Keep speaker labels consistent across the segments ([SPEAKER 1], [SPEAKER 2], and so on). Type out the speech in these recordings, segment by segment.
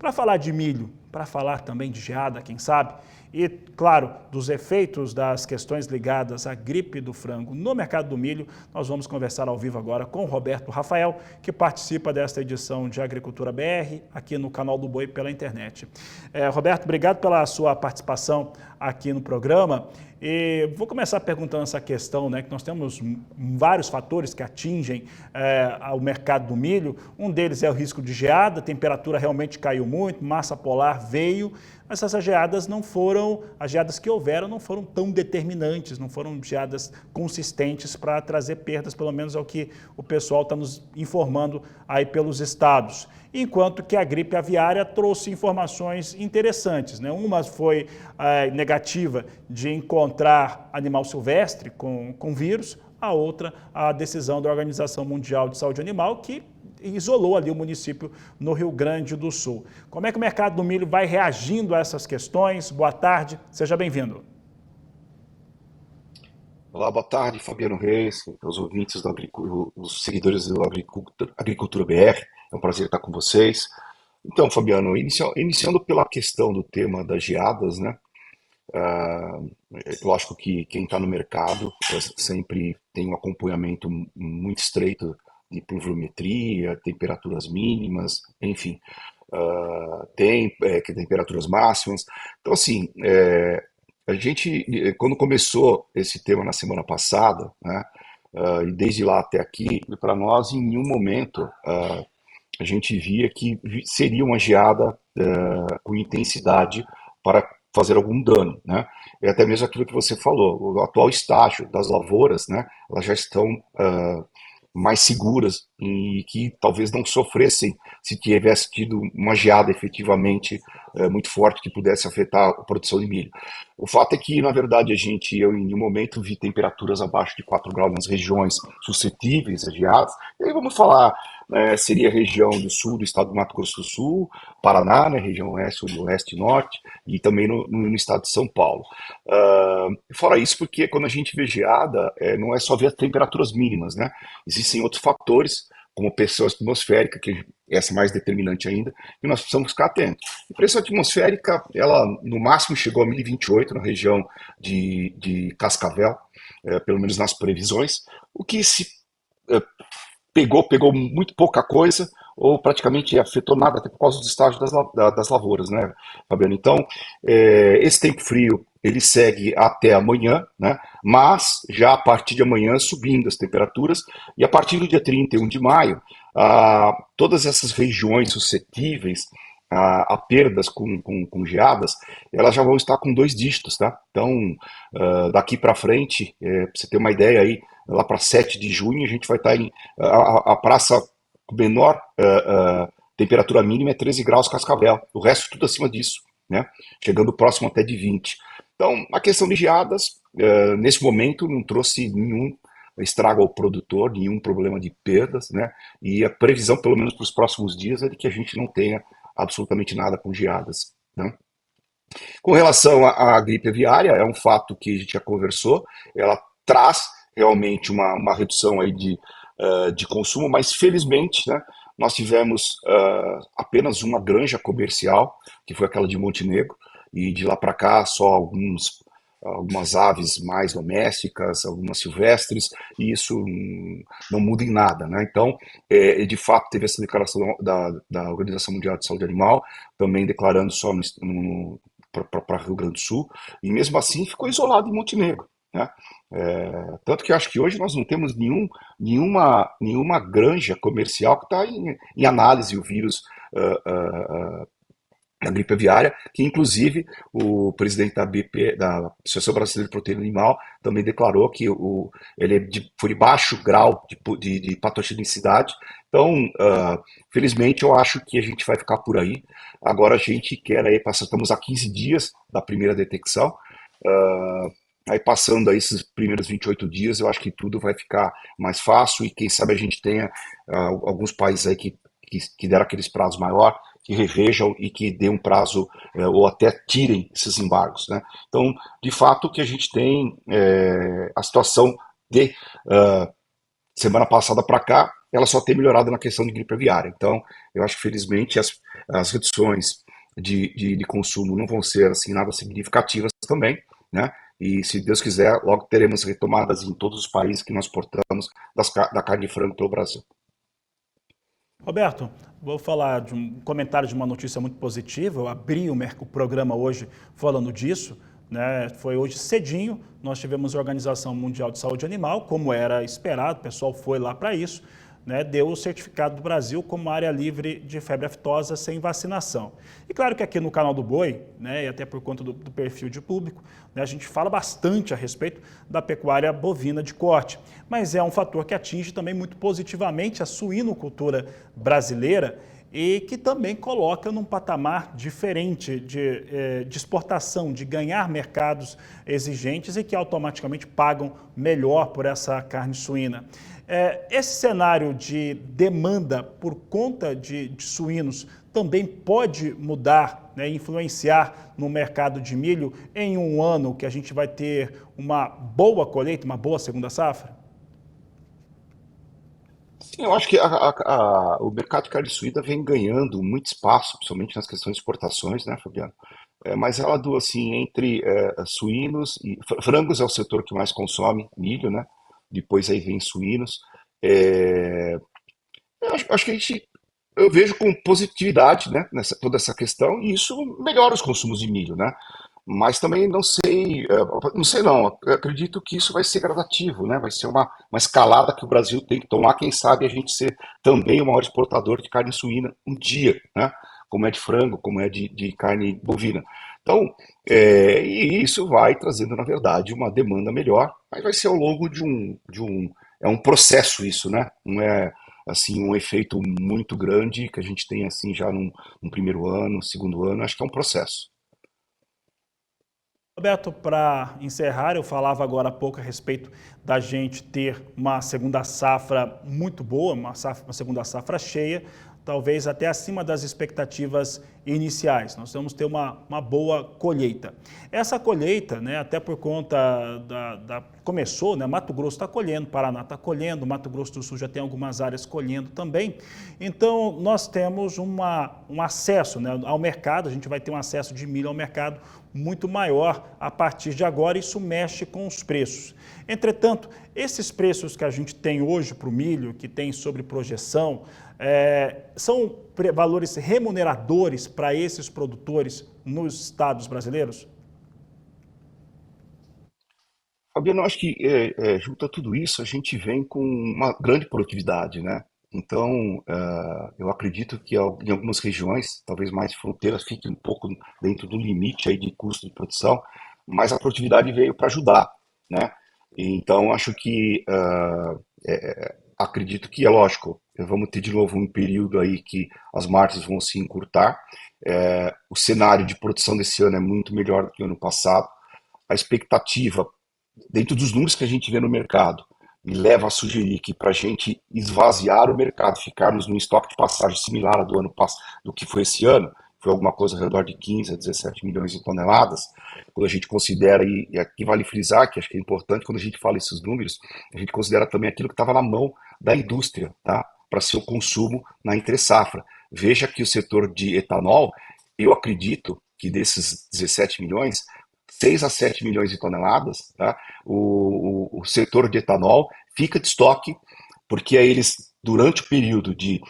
[SPEAKER 1] para falar de milho, para falar também de geada, quem sabe, e, claro, dos efeitos das questões ligadas à gripe do frango no mercado do milho, nós vamos conversar ao vivo agora com o Roberto Rafael, que participa desta edição de Agricultura BR, aqui no canal do Boi pela internet. Roberto, obrigado pela sua participação aqui no programa. E vou começar perguntando essa questão, né, que nós temos vários fatores que atingem o mercado do milho. Um deles é o risco de geada, a temperatura realmente caiu muito, massa polar veio, mas essas geadas não foram, as geadas que houveram não foram tão determinantes, não foram geadas consistentes para trazer perdas, pelo menos é o que o pessoal está nos informando aí pelos estados. Enquanto que a gripe aviária trouxe informações interessantes, né? Uma foi negativa de encontrar animal silvestre com vírus, a outra a decisão da Organização Mundial de Saúde Animal, que isolou ali o município no Rio Grande do Sul. Como é que o mercado do milho vai reagindo a essas questões? Boa tarde, seja bem-vindo.
[SPEAKER 2] Olá, boa tarde, Fabiano Reis, aos ouvintes, os seguidores do Agricultura BR. É um prazer estar com vocês. Então, Fabiano, iniciando pela questão do tema das geadas, né? Lógico que quem está no mercado sempre tem um acompanhamento muito estreito de pluviometria, temperaturas mínimas, enfim, temperaturas máximas. Então, assim, a gente, quando começou esse tema na semana passada, né, e desde lá até aqui, para nós, em nenhum momento a gente via que seria uma geada com intensidade para fazer algum dano, né? E até mesmo aquilo que você falou, o atual estágio das lavouras, né, elas já estão mais seguras e que talvez não sofressem se tivesse tido uma geada efetivamente muito forte que pudesse afetar a produção de milho. O fato é que, na verdade, eu em nenhum momento vi temperaturas abaixo de 4 graus nas regiões suscetíveis a geadas. E aí vamos falar, seria a região do sul do estado do Mato Grosso do Sul, Paraná, né, região oeste, oeste e norte, e também no estado de São Paulo. Fora isso, porque quando a gente vê geada, não é só ver as temperaturas mínimas, né? Existem outros fatores, como pressão atmosférica, que essa é mais determinante ainda, e nós precisamos ficar atentos. A pressão atmosférica, ela no máximo chegou a 1028 na região de Cascavel, pelo menos nas previsões, o que se pegou muito pouca coisa, ou praticamente afetou nada, até por causa dos estágios das lavouras, né, Fabiano? Então, esse tempo frio, ele segue até amanhã, né, mas já a partir de amanhã subindo as temperaturas, e a partir do dia 31 de maio, todas essas regiões suscetíveis a perdas com geadas, elas já vão estar com 2 dígitos, tá? Então, daqui para frente, para você ter uma ideia aí, lá para 7 de junho, a gente vai estar a praça com menor temperatura mínima é 13 graus Cascavel, o resto tudo acima disso, né? Chegando próximo até de 20. Então, a questão de geadas, nesse momento, não trouxe nenhum estrago ao produtor, nenhum problema de perdas, né? E a previsão, pelo menos para os próximos dias, é de que a gente não tenha absolutamente nada com geadas, né? Com relação à gripe aviária, é um fato que a gente já conversou, ela traz realmente uma redução aí de consumo, mas felizmente, né, nós tivemos apenas uma granja comercial, que foi aquela de Montenegro, e de lá para cá só algumas aves mais domésticas, algumas silvestres, e isso não muda em nada, né? Então, de fato, teve essa declaração da Organização Mundial de Saúde Animal, também declarando só para Rio Grande do Sul, e mesmo assim ficou isolado em Montenegro, né? Tanto que eu acho que hoje nós não temos nenhuma granja comercial que está em análise o vírus da gripe aviária, que inclusive o presidente da BP, da Associação Brasileira de Proteína Animal, também declarou que ele foi de baixo grau de patogenicidade. Então, felizmente, eu acho que a gente vai ficar por aí. Agora a gente quer aí, estamos há 15 dias da primeira detecção, aí passando aí esses primeiros 28 dias, eu acho que tudo vai ficar mais fácil e quem sabe a gente tenha alguns países aí que deram aqueles prazos maior, que revejam e que dê um prazo ou até tirem esses embargos, né? Então, de fato, o que a gente tem a situação de semana passada para cá, ela só tem melhorado na questão de gripe aviária. Então, eu acho que felizmente as reduções de consumo não vão ser assim nada significativas também, né? E se Deus quiser, logo teremos retomadas em todos os países que nós exportamos da carne de frango pelo Brasil.
[SPEAKER 1] Roberto, vou falar de um comentário de uma notícia muito positiva. Eu abri o programa hoje falando disso, né? Foi hoje cedinho, nós tivemos a Organização Mundial de Saúde Animal, como era esperado, o pessoal foi lá para isso, né? Deu o certificado do Brasil como área livre de febre aftosa sem vacinação. E claro que aqui no canal do Boi, né, e até por conta do perfil de público, né, a gente fala bastante a respeito da pecuária bovina de corte, mas é um fator que atinge também muito positivamente a suinocultura brasileira e que também coloca num patamar diferente de exportação, de ganhar mercados exigentes e que automaticamente pagam melhor por essa carne suína. Esse cenário de demanda por conta de suínos também pode mudar, né, influenciar no mercado de milho em um ano que a gente vai ter uma boa colheita, uma boa segunda safra?
[SPEAKER 2] Sim, eu acho que o mercado de carne suína vem ganhando muito espaço, principalmente nas questões de exportações, né, Fabiano? Mas ela do assim entre suínos e frangos é o setor que mais consome milho, né? Depois aí vem suínos. É, eu acho que eu vejo com positividade, né, nessa toda essa questão e isso melhora os consumos de milho, né? Mas também não sei, não sei não, eu acredito que isso vai ser gradativo, né? Vai ser uma escalada que o Brasil tem que tomar, quem sabe a gente ser também o maior exportador de carne suína um dia, né? Como é de frango, como é de carne bovina. Então, e isso vai trazendo, na verdade, uma demanda melhor, mas vai ser ao longo é um processo isso, né? Não é assim um efeito muito grande que a gente tem assim já num primeiro ano, segundo ano, acho que é um processo.
[SPEAKER 1] Roberto, para encerrar, eu falava agora há pouco a respeito da gente ter uma segunda safra muito boa, uma segunda safra cheia, talvez até acima das expectativas iniciais. Nós vamos ter uma boa colheita. Essa colheita, né, até por conta começou, né, Mato Grosso está colhendo, Paraná está colhendo, Mato Grosso do Sul já tem algumas áreas colhendo também. Então, nós temos um acesso, né, ao mercado, a gente vai ter um acesso de milho ao mercado muito maior a partir de agora, isso mexe com os preços. Entretanto, esses preços que a gente tem hoje para o milho, que tem sobre projeção, são valores remuneradores para esses produtores nos estados brasileiros?
[SPEAKER 2] Fabiano, eu acho que junto a tudo isso, a gente vem com uma grande produtividade, né? Então, eu acredito que em algumas regiões, talvez mais fronteiras, fique um pouco dentro do limite aí de custo de produção, mas a produtividade veio para ajudar, né? Então, acho que acredito que é lógico, vamos ter de novo um período aí que as margens vão se encurtar. O cenário de produção desse ano é muito melhor do que o ano passado. A expectativa dentro dos números que a gente vê no mercado, me leva a sugerir que para a gente esvaziar o mercado, ficarmos num estoque de passagem similar ao do ano passado, do que foi esse ano, foi alguma coisa ao redor de 15 a 17 milhões de toneladas, quando a gente considera, e aqui vale frisar, que acho que é importante, quando a gente fala esses números, a gente considera também aquilo que estava na mão da indústria, tá? Para seu consumo na entre-safra. Veja que o setor de etanol, eu acredito que desses 17 milhões, 6 a 7 milhões de toneladas, tá? O setor de etanol fica de estoque, porque aí eles, durante o período de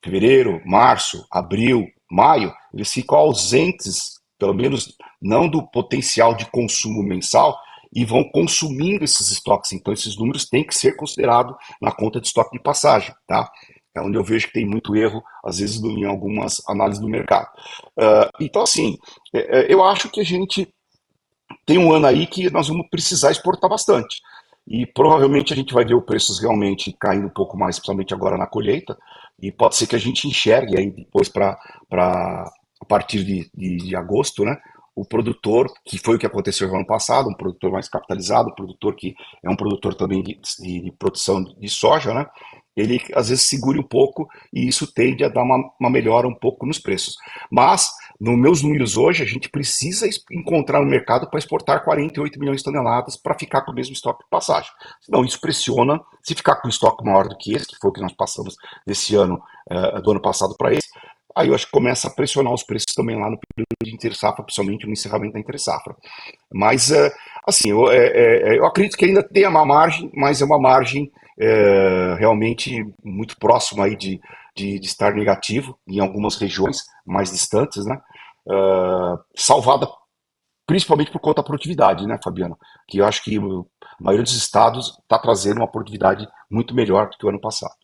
[SPEAKER 2] fevereiro, março, abril, maio, eles ficam ausentes, pelo menos não do potencial de consumo mensal, e vão consumindo esses estoques. Então, esses números têm que ser considerados na conta de estoque de passagem, tá? É onde eu vejo que tem muito erro, às vezes, em algumas análises do mercado. Então, assim, eu acho que a gente tem um ano aí que nós vamos precisar exportar bastante. E provavelmente a gente vai ver os preços realmente caindo um pouco mais, principalmente agora na colheita, e pode ser que a gente enxergue aí depois a partir de agosto, né? O produtor, que foi o que aconteceu no ano passado, um produtor mais capitalizado, um produtor que é um produtor também de produção de soja, né? Ele às vezes segura um pouco e isso tende a dar uma melhora um pouco nos preços. Mas nos meus números hoje, a gente precisa encontrar um mercado para exportar 48 milhões de toneladas para ficar com o mesmo estoque de passagem. Senão isso pressiona, se ficar com um estoque maior do que esse, que foi o que nós passamos desse ano, do ano passado para esse, aí eu acho que começa a pressionar os preços também lá no período de intersafra, principalmente no encerramento da intersafra. Mas, assim, eu acredito que ainda tem uma margem, mas é uma margem realmente muito próxima aí de estar negativo em algumas regiões mais distantes, né? Salvada principalmente por conta da produtividade, né, Fabiano? Que eu acho que a maioria dos estados está trazendo uma produtividade muito melhor do que o ano passado.